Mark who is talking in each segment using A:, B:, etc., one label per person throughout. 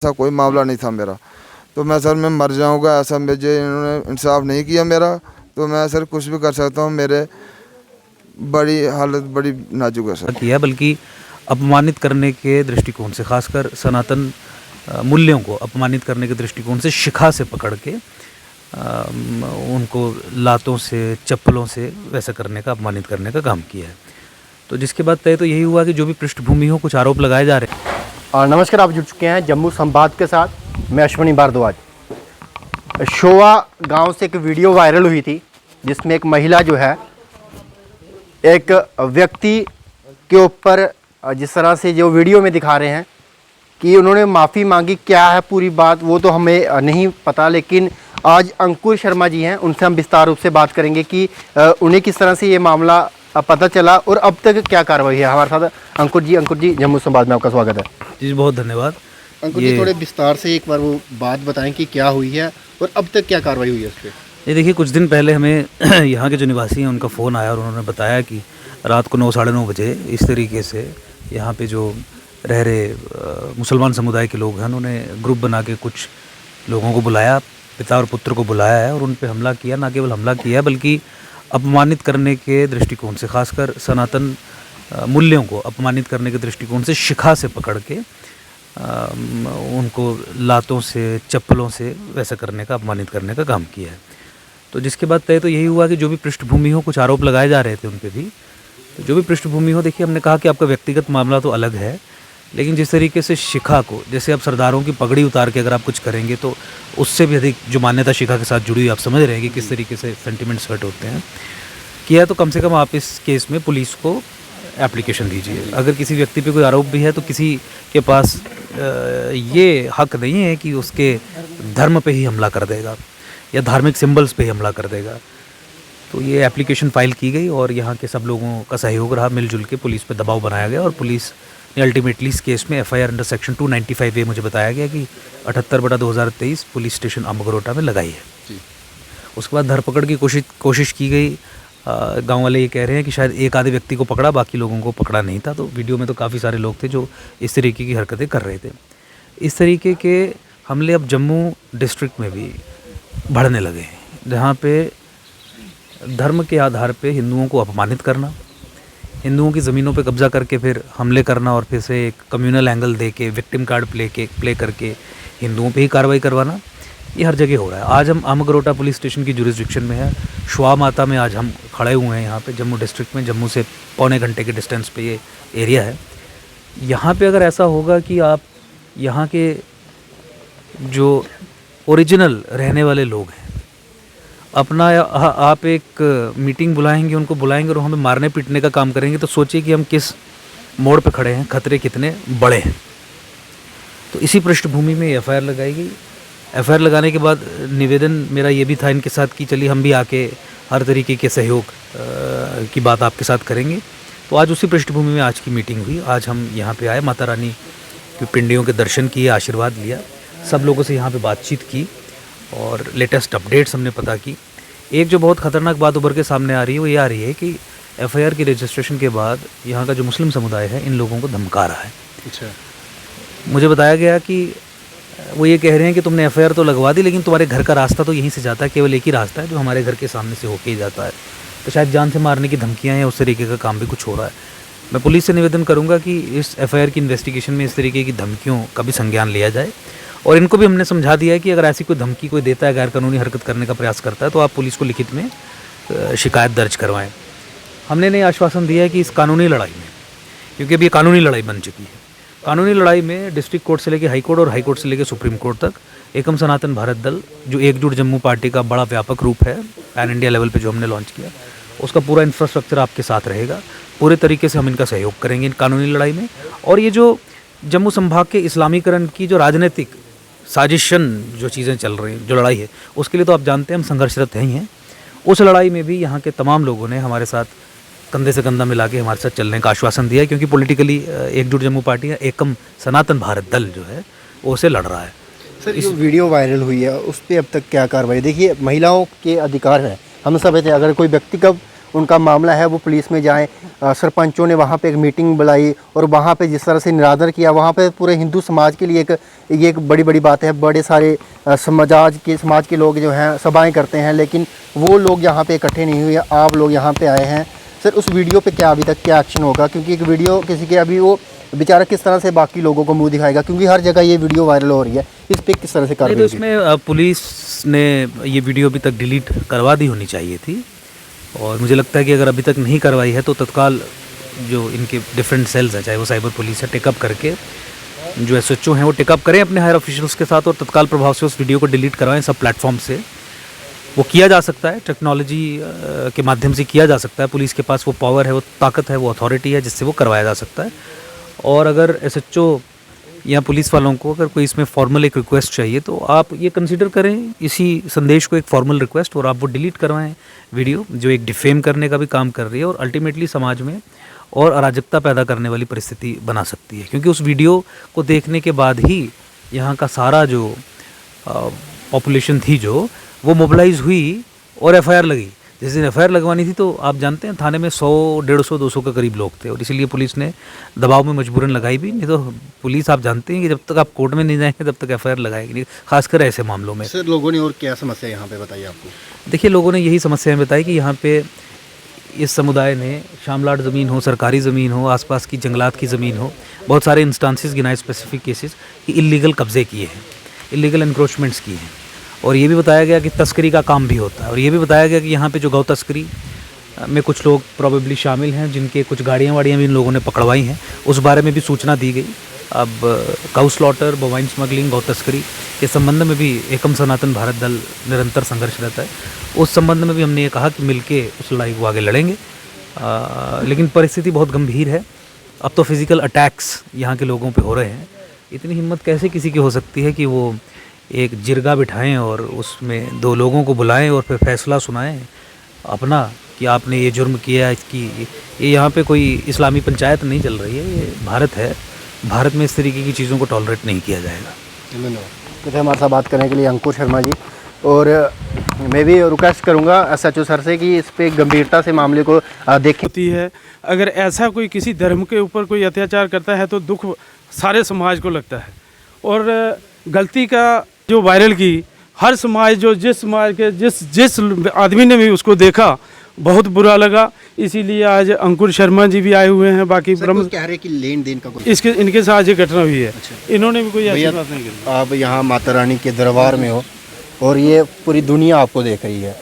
A: ऐसा कोई मामला नहीं था मेरा। तो मैं सर मैं मर जाऊंगा, ऐसा मुझे इन्होंने इंसाफ नहीं किया मेरा, तो मैं सर कुछ भी कर सकता हूँ। मेरे बड़ी हालत बड़ी नाजुक है सर।
B: किया बल्कि अपमानित करने के दृष्टिकोण से, खासकर सनातन मूल्यों को अपमानित करने के दृष्टिकोण से शिखा से पकड़ के उनको लातों से, चप्पलों से वैसा करने का, अपमानित करने का काम किया है। तो जिसके बाद तय तो यही हुआ कि जो भी पृष्ठभूमि हो, कुछ आरोप लगाए जा रहे हैं।
C: और नमस्कार, आप जुड़ चुके हैं जम्मू संवाद के साथ, मैं अश्विनी भारद्वाज। शोवा गांव से एक वीडियो वायरल हुई थी जिसमें एक महिला जो है एक व्यक्ति के ऊपर जिस तरह से जो वीडियो में दिखा रहे हैं कि उन्होंने माफ़ी मांगी, क्या है पूरी बात वो तो हमें नहीं पता, लेकिन आज अंकुर शर्मा जी हैं, उनसे हम विस्तार रूप से बात करेंगे कि उन्हें किस तरह से ये मामला पता चला और अब तक क्या कार्रवाई है। हमारे साथ अंकुर जी जम्मू संवाद में आपका स्वागत है
B: जी। बहुत धन्यवाद।
C: अंकुर जी, थोड़े विस्तार से एक बार वो बात बताएं कि क्या हुई है और अब तक क्या कार्रवाई हुई है उस पर।
B: ये देखिए, कुछ दिन पहले हमें यहाँ के जो निवासी हैं उनका फ़ोन आया और उन्होंने बताया कि रात को 9 साढ़े 9 बजे इस तरीके से यहाँ पे जो रह रहे मुसलमान समुदाय के लोग हैं, उन्होंने ग्रुप बना के कुछ लोगों को बुलाया, पिता और पुत्र को बुलाया है और उन पे हमला किया। ना केवल हमला किया बल्कि अपमानित करने के दृष्टिकोण से, खासकर सनातन मूल्यों को अपमानित करने के दृष्टिकोण से शिखा से पकड़ के उनको लातों से, चप्पलों से वैसा करने का, अपमानित करने का काम किया है। तो जिसके बाद तय तो यही हुआ कि जो भी पृष्ठभूमि हो, कुछ आरोप लगाए जा रहे थे उन पे भी, तो जो भी पृष्ठभूमि हो, देखिए हमने कहा कि आपका व्यक्तिगत मामला तो अलग है, लेकिन जिस तरीके से शिखा को, जैसे आप सरदारों की पगड़ी उतार के अगर आप कुछ करेंगे तो उससे भी अधिक जो मान्यता शिखा के साथ जुड़ी हुई, आप समझ रहे हैं कि किस तरीके से सेंटिमेंट्स हर्ट होते हैं, किया तो कम से कम आप इस केस में पुलिस को एप्लीकेशन दीजिए। अगर किसी व्यक्ति पे कोई आरोप भी है तो किसी के पास ये हक नहीं है कि उसके धर्म पे ही हमला कर देगा या धार्मिक सिंबल्स पे ही हमला कर देगा। तो ये एप्लीकेशन फ़ाइल की गई और यहाँ के सब लोगों का सहयोग रहा, मिलजुल के पुलिस पे दबाव बनाया गया और पुलिस ने अल्टीमेटली इस केस में FIR अंडर सेक्शन 295A मुझे बताया गया कि 78/2023 पुलिस स्टेशन अमगरोटा में लगाई है जी। उसके बाद धरपकड़ की कोशिश की गई। गांव वाले ये कह रहे हैं कि शायद एक आधे व्यक्ति को पकड़ा, बाकी लोगों को पकड़ा नहीं था। तो वीडियो में तो काफ़ी सारे लोग थे जो इस तरीके की हरकतें कर रहे थे। इस तरीके के हमले अब जम्मू डिस्ट्रिक्ट में भी बढ़ने लगे हैं, जहाँ पे धर्म के आधार पे हिंदुओं को अपमानित करना, हिंदुओं की ज़मीनों पे कब्जा करके फिर हमले करना और फिर से एक कम्युनल एंगल दे के, विक्टिम कार्ड प्ले करके हिंदुओं पे ही कार्रवाई करवाना, ये हर जगह हो रहा है। आज हम अमगरोटा पुलिस स्टेशन की जुरिस्डिक्शन में है, श्वा माता में आज हम खड़े हुए हैं यहाँ पे जम्मू डिस्ट्रिक्ट में। जम्मू से पौने घंटे के डिस्टेंस पे ये एरिया है। यहाँ पे अगर ऐसा होगा कि आप यहाँ के जो ओरिजिनल रहने वाले लोग हैं, अपना आप एक मीटिंग बुलाएंगे, उनको बुलाएंगे और हमें मारने पीटने का काम करेंगे, तो सोचिए कि हम किस मोड़ पे खड़े हैं, खतरे कितने बड़े हैं। तो इसी पृष्ठभूमि में FIR लगाई गई। FIR लगाने के बाद निवेदन मेरा ये भी था इनके साथ कि चलिए हम भी आके हर तरीके के सहयोग की बात आपके साथ करेंगे। तो आज उसी पृष्ठभूमि में आज की मीटिंग हुई। आज हम यहाँ पे आए, माता रानी की पिंडियों के दर्शन किए, आशीर्वाद लिया, सब लोगों से यहाँ पे बातचीत की और लेटेस्ट अपडेट्स हमने पता की। एक जो बहुत ख़तरनाक बात उभर के सामने आ रही है वो ये आ रही है कि FIR की रजिस्ट्रेशन के बाद यहाँ का जो मुस्लिम समुदाय है इन लोगों को धमका रहा है। अच्छा, मुझे बताया गया कि वो ये कह रहे हैं कि तुमने FIR तो लगवा दी, लेकिन तुम्हारे घर का रास्ता तो यहीं से जाता है, केवल एक ही रास्ता है जो हमारे घर के सामने से होके ही जाता है। तो शायद जान से मारने की धमकियाँ या उस तरीके का काम भी कुछ हो रहा है। मैं पुलिस से निवेदन करूँगा कि इस FIR की इन्वेस्टिगेशन में इस तरीके की धमकियों का भी संज्ञान लिया जाए और इनको भी हमने समझा दिया है कि अगर ऐसी कोई धमकी कोई देता है, गैरकानूनी हरकत करने का प्रयास करता है, तो आप पुलिस को लिखित में शिकायत दर्ज करवाएं। हमने नहीं आश्वासन दिया है कि इस कानूनी लड़ाई में, क्योंकि अभी ये कानूनी लड़ाई बन चुकी है, कानूनी लड़ाई में डिस्ट्रिक्ट कोर्ट से लेकर हाई कोर्ट और हाई कोर्ट से लेकर सुप्रीम कोर्ट तक एकम सनातन भारत दल, जो एकजुट जम्मू पार्टी का बड़ा व्यापक रूप है, पैन इंडिया लेवल पे जो हमने लॉन्च किया, उसका पूरा इंफ्रास्ट्रक्चर आपके साथ रहेगा। पूरे तरीके से हम इनका सहयोग करेंगे इन कानूनी लड़ाई में। और ये जो जम्मू संभाग के इस्लामीकरण की जो राजनीतिक साजिशन जो चीज़ें चल रही हैं, जो लड़ाई है, उसके लिए तो आप जानते हैं हम संघर्षरत हैं ही हैं। उस लड़ाई में भी यहाँ के तमाम लोगों ने हमारे साथ कंधे से कंधा मिला के हमारे साथ चलने का आश्वासन दिया है, क्योंकि पॉलिटिकली एकजुट जम्मू पार्टी या एकम सनातन भारत दल जो है वो उसे लड़ रहा है।
C: सर, इस वीडियो वायरल हुई है उस पर अब तक क्या कार्रवाई? देखिए, महिलाओं के अधिकार हैं, हम सब थे, अगर कोई व्यक्ति कब उनका मामला है वो पुलिस में जाएं। सरपंचों ने वहाँ पे एक मीटिंग बुलाई और वहाँ पे जिस तरह से निरादर किया, वहाँ पे पूरे हिंदू समाज के लिए ये एक बड़ी बड़ी बात है। बड़े सारे समाज के लोग जो हैं सभाएं करते हैं, लेकिन वो लोग यहाँ पे इकट्ठे नहीं हुए, आप लोग यहाँ पे आए हैं। सर उस वीडियो पे क्या अभी तक क्या एक्शन होगा, क्योंकि एक वीडियो किसी के अभी वो बेचारा किस तरह से बाकी लोगों को मुंह दिखाएगा, क्योंकि हर जगह ये वीडियो वायरल हो रही है, इस पे किस तरह से
B: नहीं, तो
C: कार्रवाई होगी?
B: इसमें पुलिस ने ये वीडियो अभी तक डिलीट करवा दी होनी चाहिए थी, और मुझे लगता है कि अगर अभी तक नहीं करवाई है तो तत्काल जो इनके डिफरेंट सेल्स हैं, चाहे वो साइबर पुलिस है, टेकअप करके जो एसएचओ हैं वो टेकअप करें अपने हायर ऑफिशियल्स के साथ और तत्काल प्रभाव से उस वीडियो को डिलीट करवाएं सब प्लेटफॉर्म से। वो किया जा सकता है, टेक्नोलॉजी के माध्यम से किया जा सकता है। पुलिस के पास वो पावर है, वो ताकत है, वो अथॉरिटी है जिससे वो करवाया जा सकता है। और अगर एसएचओ या पुलिस वालों को अगर कोई इसमें फॉर्मल एक रिक्वेस्ट चाहिए तो आप ये कंसीडर करें इसी संदेश को एक फॉर्मल रिक्वेस्ट, और आप वो डिलीट करवाएं वीडियो जो एक डिफेम करने का भी काम कर रही है और अल्टीमेटली समाज में और अराजकता पैदा करने वाली परिस्थिति बना सकती है। क्योंकि उस वीडियो को देखने के बाद ही यहाँ का सारा जो पॉपुलेशन थी जो वो मोबिलाइज हुई और एफआईआर लगी। जिस दिन एफआईआर लगवानी थी तो आप जानते हैं थाने में 100, 150, 200 के करीब लोग थे, और इसीलिए पुलिस ने दबाव में मजबूरन लगाई भी। नहीं तो पुलिस आप जानते हैं कि जब तक आप कोर्ट में नहीं जाएंगे तब तक एफआईआर लगाएगी नहीं, खासकर ऐसे मामलों में।
C: सर लोगों ने और क्या समस्या यहाँ पे बताई आपको?
B: देखिए, लोगों ने यही समस्याएं बताई कि यहाँ पे इस समुदाय ने शामलाट ज़मीन हो, सरकारी ज़मीन हो, आसपास की जंगलात की ज़मीन हो, बहुत सारे इंस्टांसेस गिनाए स्पेसिफिक केसेस कि इलीगल कब्जे किए हैं, इलीगल इंक्रोचमेंट्स किए हैं। और ये भी बताया गया कि तस्करी का काम भी होता है, और ये भी बताया गया कि यहाँ पे जो गौ तस्करी में कुछ लोग प्रोबेबली शामिल हैं, जिनके कुछ गाड़ियाँ वाड़ियाँ भी इन लोगों ने पकड़वाई हैं, उस बारे में भी सूचना दी गई। अब काउ स्लॉटर, बोवाइन स्मगलिंग, गौ तस्करी के संबंध में भी एकम सनातन भारत दल निरंतर संघर्ष रहता है। उस संबंध में भी हमने ये कहा कि मिलके उस लड़ाई को आगे लड़ेंगे। लेकिन परिस्थिति बहुत गंभीर है। अब तो फिज़िकल अटैक्स यहाँ के लोगों पे हो रहे हैं। इतनी हिम्मत कैसे किसी की हो सकती है कि वो एक जिरगा बिठाएं और उसमें 2 लोगों को बुलाएं और फिर फैसला सुनाएं अपना कि आपने ये जुर्म किया। इसकी ये यहाँ पे कोई इस्लामी पंचायत नहीं चल रही है, ये भारत है। भारत में इस तरीके की चीज़ों को टॉलरेट नहीं किया जाएगा।
C: धन्यवाद। तो हमारे साथ बात करने के लिए अंकुर शर्मा जी, और मैं भी रिक्वेस्ट करूंगा एसएचओ सर से कि इस पे गंभीरता से मामले को देखें।
D: होती है, अगर ऐसा कोई किसी धर्म के ऊपर कोई अत्याचार करता है तो दुख सारे समाज को लगता है, और गलती का जो वायरल की हर समाज जो जिस समाज के जिस आदमी ने भी उसको देखा बहुत बुरा लगा। इसीलिए आज अंकुर शर्मा जी भी आए हुए हैं। बाकी ब्रह्म
C: कह रहे कि लेन देन का
D: इसके इनके साथ ये घटना हुई है। इन्होंने भी कोई ऐसी बात नहीं की।
C: आप यहाँ माता रानी के दरबार में हो और ये पूरी दुनिया आपको देख रही है,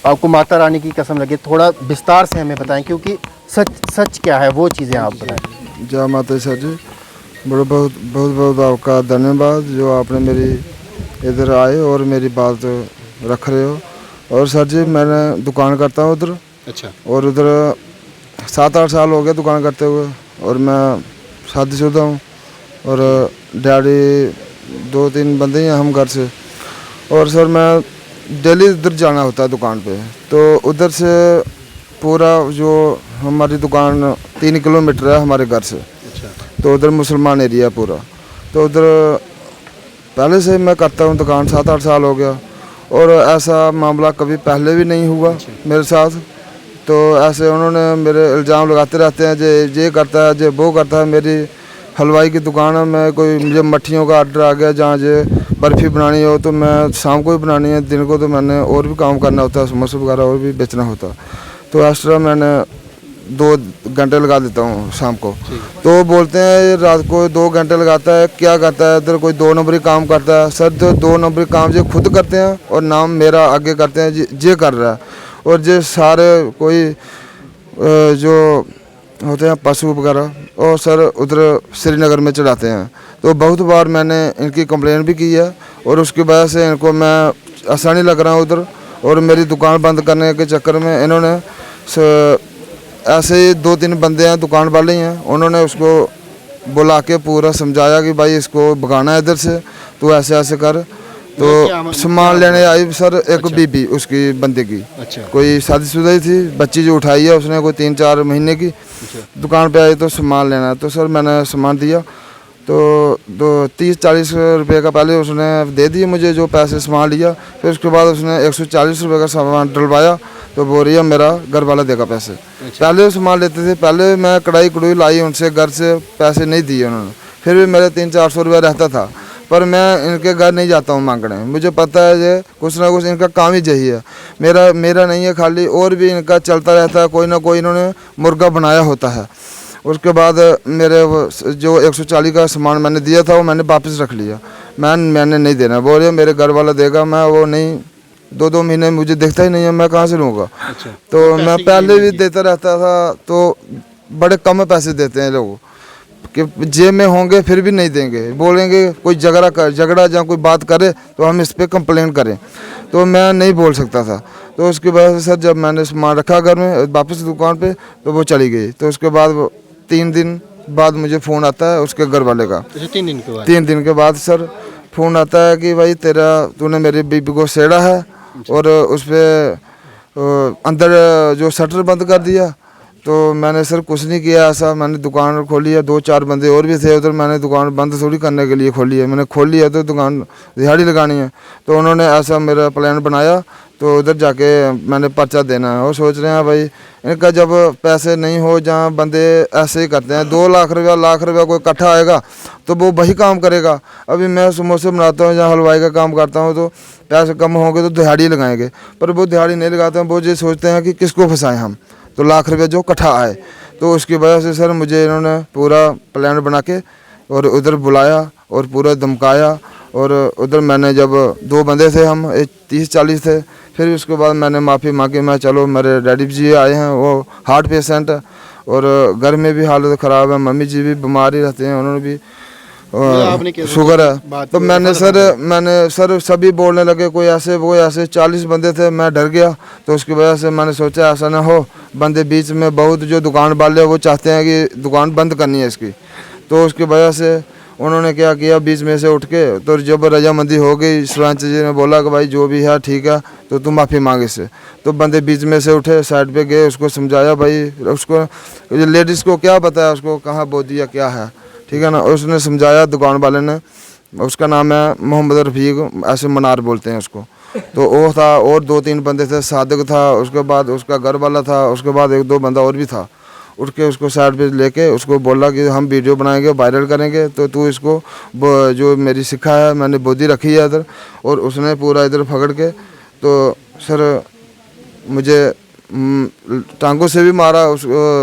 C: आपको माता रानी की कसम लगे, थोड़ा विस्तार से हमें बताएं, क्योंकि सच क्या है वो चीज़ें आप बताएं।
A: जय माता सर जी, बहुत बहुत बहुत आपका धन्यवाद जो आपने मेरी इधर आए और मेरी बात रख रहे हो। और सर जी मैंने दुकान करता हूँ उधर।
C: अच्छा।
A: और उधर 7-8 साल हो गए दुकान करते हुए, और मैं शादीशुदा हूँ, और डैडी 2-3 बंदे हैं हम घर से। और सर मैं डेली उधर जाना होता है दुकान पे, तो उधर से पूरा जो हमारी दुकान 3 किलोमीटर है हमारे घर से।
C: अच्छा।
A: तो उधर मुसलमान एरिया पूरा, तो उधर पहले से मैं करता हूँ दुकान, 7-8 साल हो गया, और ऐसा मामला कभी पहले भी नहीं हुआ मेरे साथ। तो ऐसे उन्होंने मेरे इल्ज़ाम लगाते रहते हैं, जे करता है, जे वो करता है। मेरी हलवाई की दुकान है, मैं कोई मुझे मट्ठियों का आर्डर आ गया, जहाँ जे बर्फ़ी बनानी हो तो मैं शाम को ही बनानी है, दिन को तो मैंने और भी काम करना होता है, समोसे वगैरह और भी बेचना होता है। तो इस तरह मैंने 2 घंटे लगा देता हूँ शाम को। तो बोलते हैं ये रात को 2 घंटे लगाता है, क्या करता है इधर, कोई 2 नंबरी काम करता है। सर जो 2 नंबरी काम जो खुद करते हैं और नाम मेरा आगे करते हैं, जे कर रहा है। और जो सारे कोई जो होते हैं पशु वगैरह, और सर उधर श्रीनगर में चढ़ाते हैं। तो बहुत बार मैंने इनकी कंप्लेन भी की है, और उसकी वजह से इनको मैं आसानी लग रहा हूँ उधर। और मेरी दुकान बंद करने के चक्कर में इन्होंने ऐसे ही 2-3 बंदे हैं दुकान वाले ही हैं, उन्होंने उसको बुला के पूरा समझाया कि भाई इसको भगाना है इधर से, तो ऐसे ऐसे कर। तो सामान लेने आई सर एक बीबी उसकी बंदे की।
C: अच्छा।
A: कोई शादीशुदा ही थी, बच्ची जो उठाई है उसने कोई 3-4 महीने की। दुकान पे आई तो सामान लेना है, तो सर मैंने सामान दिया, तो 30-40 रुपये का पहले उसने दे दिए मुझे जो पैसे सामान लिया। फिर उसके बाद उसने 140 रुपये का सामान डलवाया। तो बोल रही है मेरा घर वाला देगा पैसे। पहले वो सामान लेते थे, पहले मैं कढ़ाई कढ़ुई लाई उनसे, घर से पैसे नहीं दिए उन्होंने, फिर भी मेरे 300-400 रुपये रहता था। पर मैं इनके घर नहीं जाता हूँ मांगने, मुझे पता है ये कुछ ना कुछ इनका काम ही यही है, मेरा नहीं है खाली, और भी इनका चलता रहता है, कोई ना कोई इन्होंने मुर्गा बनाया होता है। उसके बाद मेरे वो जो 140 का सामान मैंने दिया था वो मैंने वापस रख लिया, मैंने नहीं देना, बोल रहे मेरे घर वाला देगा, मैं वो नहीं, 2-2 महीने मुझे दिखता ही नहीं है, मैं कहाँ से लूँगा। तो मैं पहले भी देता रहता था, तो बड़े कम पैसे देते हैं लोग कि जेब में होंगे फिर भी नहीं देंगे, बोलेंगे कोई झगड़ा या कोई बात करे तो हम इस पर कंप्लेन करें, तो मैं नहीं बोल सकता था। तो उसकी वजह से सर जब मैंने सामान रखा घर में वापस दुकान पे तो वो चली गई। तो उसके बाद 3 दिन बाद मुझे फ़ोन आता है उसके घर वाले का। 3 दिन के बाद सर फ़ोन आता है कि भाई तूने मेरी बीबी को छेड़ा है और उस पर अंदर जो शटर बंद कर दिया। तो मैंने सर कुछ नहीं किया ऐसा, मैंने दुकान खोली है, 2-4 बंदे और भी थे उधर, मैंने दुकान बंद थोड़ी करने के लिए खोली है, मैंने खोली है तो दुकान दिहाड़ी लगानी है। तो उन्होंने ऐसा मेरा प्लान बनाया, तो उधर जाके मैंने पर्चा देना है। और सोच रहे हैं भाई इनका जब पैसे नहीं हो, जहाँ बंदे ऐसे ही करते हैं, 2 लाख रुपया कोई इकट्ठा आएगा तो वो वही काम करेगा। अभी मैं समोसे बनाता हूँ, जहाँ हलवाई का काम करता हूँ, तो पैसे कम होंगे तो दिहाड़ी लगाएंगे, पर वो दिहाड़ी नहीं लगाते हैं, वो ये सोचते हैं कि किसको फंसाएं हम, तो लाख रुपये जो इकट्ठा आए। तो उसकी वजह से सर मुझे इन्होंने पूरा प्लान बना के और उधर बुलाया और पूरा धमकाया। और उधर मैंने जब 2 बंदे थे, हम 30-40 थे, फिर उसके बाद मैंने माफ़ी मांगी, मैं चलो मेरे डैडी जी आए हैं, वो हार्ट पेशेंट है और घर में भी हालत ख़राब है, मम्मी जी भी बीमार ही रहते हैं, उन्होंने भी शुगर है। तो मैंने सर सभी बोलने लगे, कोई ऐसे 40 बंदे थे, मैं डर गया। तो उसकी वजह से मैंने सोचा ऐसा ना हो, बंदे बीच में बहुत जो दुकान वाले वो चाहते हैं कि दुकान बंद करनी है इसकी। तो उसकी वजह से उन्होंने क्या किया, बीच में से उठ के, तो जब रजामंदी हो गई, सरपंच जी ने बोला कि भाई जो भी है ठीक है, तो तुम माफ़ी मांगे इससे। तो बंदे बीच में से उठे, साइड पे गए, उसको समझाया, भाई उसको लेडीज़ को क्या बताया, उसको कहाँ बो दिया क्या है, ठीक है ना। उसने समझाया दुकान वाले ने, उसका नाम है मोहम्मद रफ़ीक, ऐसे मनार बोलते हैं उसको। तो वो था और 2-3 बंदे थे, सादिक था, उसके बाद उसका घर वाला था, उसके बाद 1-2 बंदा और भी था। उठ के उसको साइड पे लेके उसको बोला कि हम वीडियो बनाएंगे, वायरल करेंगे, तो तू इसको जो मेरी सिखा है मैंने बोधी रखी है इधर। और उसने पूरा इधर पकड़ के, तो सर मुझे टांगों से भी मारा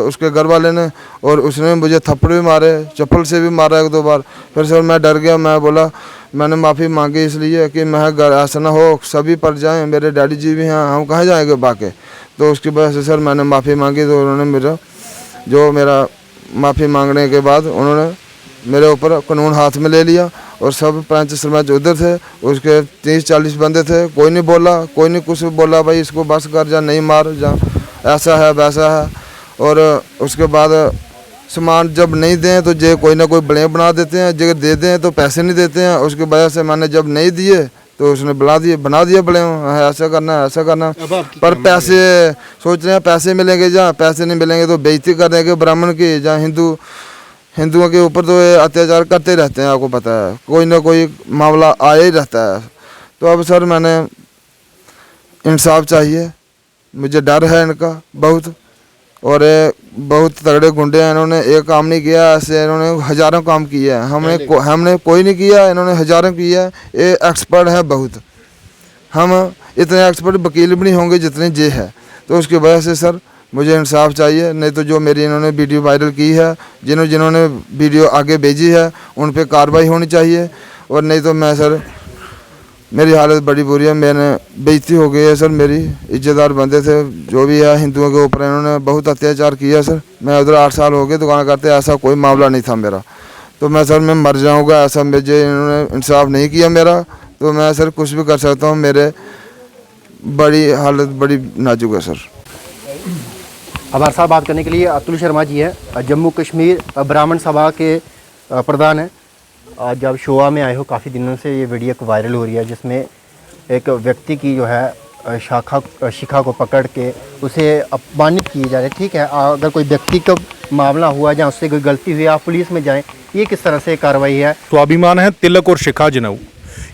A: उसके घर वाले ने, और उसने मुझे थप्पड़ भी मारे, चप्पल से भी मारा 1-2 बार। फिर सर मैं डर गया, मैं बोला, मैंने माफ़ी मांगी इसलिए कि मैं घर ऐसा ना हो सभी पर जाएं, मेरे डैडी जी भी हैं, हम कहाँ जाएंगे बाकी। तो उसकी वजह से सर मैंने माफ़ी मांगी, तो उन्होंने मेरा माफ़ी मांगने के बाद उन्होंने मेरे ऊपर कानून हाथ में ले लिया। और सब पंच सरपंच उधर थे, उसके 30-40 बंदे थे, कोई नहीं बोला, कोई नहीं कुछ बोला, भाई इसको बस कर जा, नहीं मार जा, ऐसा है वैसा है। और उसके बाद सामान जब नहीं दें तो जे कोई ना कोई ब्लेम बना देते हैं, जगह दे दें तो पैसे नहीं देते हैं। उसकी वजह से मैंने जब नहीं दिए तो उसने बना दिया ब्लेम, ऐसा करना है ऐसा करना। पर पैसे सोच रहे हैं पैसे मिलेंगे, जहाँ पैसे नहीं मिलेंगे तो बेइज्जती कर देंगे ब्राह्मण की, जहाँ हिंदुओं के ऊपर तो ये अत्याचार करते रहते हैं, आपको पता है, कोई ना कोई मामला आया ही रहता है। तो अब सर मैंने इंसाफ चाहिए, मुझे डर है इनका बहुत, और बहुत तगड़े गुंडे हैं, इन्होंने एक काम नहीं किया, ऐसे इन्होंने हज़ारों काम किए हैं, हमने कोई नहीं किया, इन्होंने हज़ारों किया है। ये एक्सपर्ट है बहुत, हम इतने एक्सपर्ट वकील भी नहीं होंगे जितने ये है। तो उसकी वजह से सर मुझे इंसाफ चाहिए, नहीं तो जो मेरी इन्होंने वीडियो वायरल की है, जिन्होंने वीडियो आगे भेजी है, उन पर कार्रवाई होनी चाहिए। और नहीं तो मैं सर, मेरी हालत बड़ी बुरी है, मैंने बेइज्जती हो गई है सर, मेरी इज्जतदार बंदे थे जो भी है, हिंदुओं के ऊपर इन्होंने बहुत अत्याचार किया सर। मैं उधर 8 साल हो गए दुकान करते, ऐसा कोई मामला नहीं था मेरा। तो मैं सर मैं मर जाऊंगा, ऐसा मुझे इन्होंने इंसाफ नहीं किया मेरा, तो मैं सर कुछ भी कर सकता हूँ, मेरे बड़ी हालत बड़ी नाजुक है सर।
C: हमारे साथ बात करने के लिए अतुल शर्मा जी हैं, जम्मू कश्मीर ब्राह्मण सभा के प्रधान हैं। आज आप शोआ में आए हो, काफ़ी दिनों से ये वीडियो वायरल हो रही है, जिसमें एक व्यक्ति की जो है शिखा को पकड़ के उसे अपमानित किए जा रहे हैं। ठीक है, अगर कोई व्यक्ति का मामला हुआ जहाँ उससे कोई गलती हुई, आप पुलिस में जाएं, ये किस तरह से कार्रवाई है?
E: स्वाभिमान है, तिलक और शिखा जनेऊ,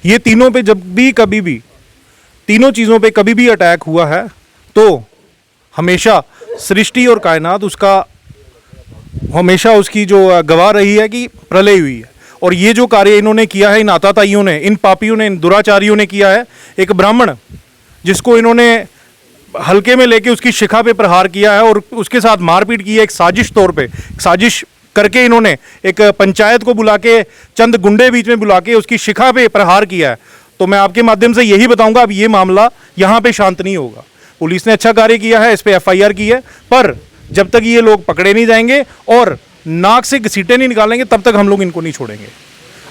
E: ये तीनों पे जब भी कभी भी तीनों चीज़ों पे कभी भी अटैक हुआ है तो हमेशा सृष्टि और कायनात उसका हमेशा उसकी जो गवाह रही है कि प्रलय हुई है। और ये जो कार्य इन्होंने किया है, इन आताताइयों ने, इन पापियों ने, इन दुराचारियों ने किया है, एक ब्राह्मण जिसको इन्होंने हल्के में लेके उसकी शिखा पे प्रहार किया है और उसके साथ मारपीट की है, एक साजिश तौर पे साजिश करके इन्होंने एक पंचायत को बुला के, चंद गुंडे बीच में बुला के उसकी शिखा पे प्रहार किया है। तो मैं आपके माध्यम से यही बताऊंगा, अब ये मामला यहाँ पे शांत नहीं होगा। पुलिस ने अच्छा कार्य किया है, इस पे FIR की है, पर जब तक ये लोग पकड़े नहीं जाएंगे और नाक से घसीटे नहीं निकालेंगे तब तक हम लोग इनको नहीं छोड़ेंगे।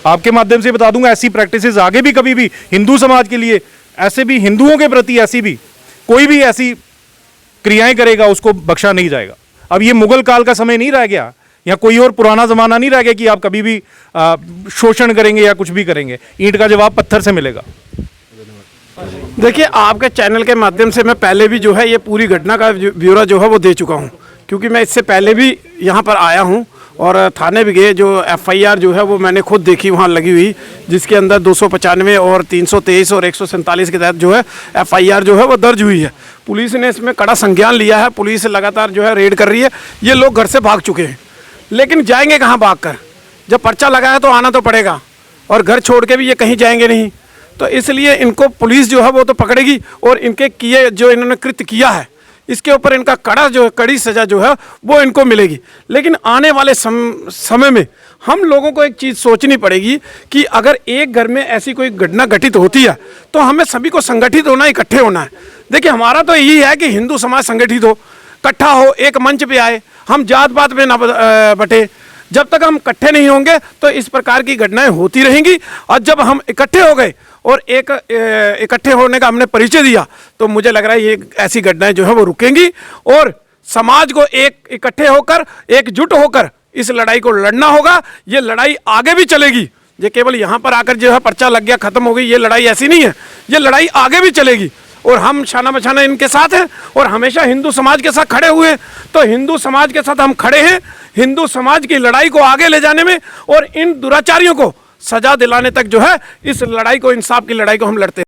E: आपके माध्यम से बता दूंगा, ऐसी प्रैक्टिसेस आगे भी कभी भी हिंदू समाज के लिए, ऐसे भी हिंदुओं के प्रति ऐसी भी कोई भी ऐसी क्रियाएं करेगा उसको बख्शा नहीं जाएगा। अब ये मुगल काल का समय नहीं रह गया, या कोई और पुराना जमाना नहीं रह गया कि आप कभी भी शोषण करेंगे या कुछ भी करेंगे। ईंट का जवाब पत्थर से मिलेगा।
D: देखिए, आपके चैनल के माध्यम से मैं पहले भी जो है ये पूरी घटना का ब्यौरा जो है वो दे चुका हूँ, क्योंकि मैं इससे पहले भी यहाँ पर आया हूँ और थाने भी गए। जो FIR जो है वो मैंने खुद देखी वहाँ लगी हुई, जिसके अंदर 295 और 323 और 147 के तहत जो है FIR जो है वो दर्ज हुई है। पुलिस ने इसमें कड़ा संज्ञान लिया है। पुलिस लगातार जो है रेड कर रही है। ये लोग घर से भाग चुके हैं, लेकिन जाएंगे कहाँ भाग कर? जब पर्चा लगा है तो आना तो पड़ेगा, और घर छोड़ के भी ये कहीं जाएंगे नहीं। तो इसलिए इनको पुलिस जो है वो तो पकड़ेगी, और इनके किए जो इन्होंने कृत्य किया है इसके ऊपर इनका कड़ी सज़ा जो है वो इनको मिलेगी। लेकिन आने वाले समय में हम लोगों को एक चीज़ सोचनी पड़ेगी कि अगर एक घर में ऐसी कोई घटना घटित होती है तो हमें सभी को संगठित होना, इकट्ठे होना है। देखिए, हमारा तो यही है कि हिंदू समाज संगठित हो, इकट्ठा हो, एक मंच पे आए, हम जात पात में ना बटे। जब तक हम इकट्ठे नहीं होंगे तो इस प्रकार की घटनाएं होती रहेंगी। और जब हम इकट्ठे हो गए और एक इकट्ठे होने का हमने परिचय दिया तो मुझे लग रहा है ये ऐसी घटनाएं जो है वो रुकेंगी, और समाज को एक इकट्ठे होकर, एकजुट होकर इस लड़ाई को लड़ना होगा। ये लड़ाई आगे भी चलेगी। ये केवल यहाँ पर आकर जो है पर्चा लग गया, खत्म हो गई, ये लड़ाई ऐसी नहीं है। ये लड़ाई आगे भी चलेगी और हम शाना बछाना इनके साथ हैं और हमेशा हिंदू समाज के साथ खड़े हुए हैं। तो हिंदू समाज के साथ हम खड़े हैं, हिंदू समाज की लड़ाई को आगे ले जाने में और इन दुराचारियों को सजा दिलाने तक जो है इस लड़ाई को, इंसाफ की लड़ाई को हम लड़ते हैं।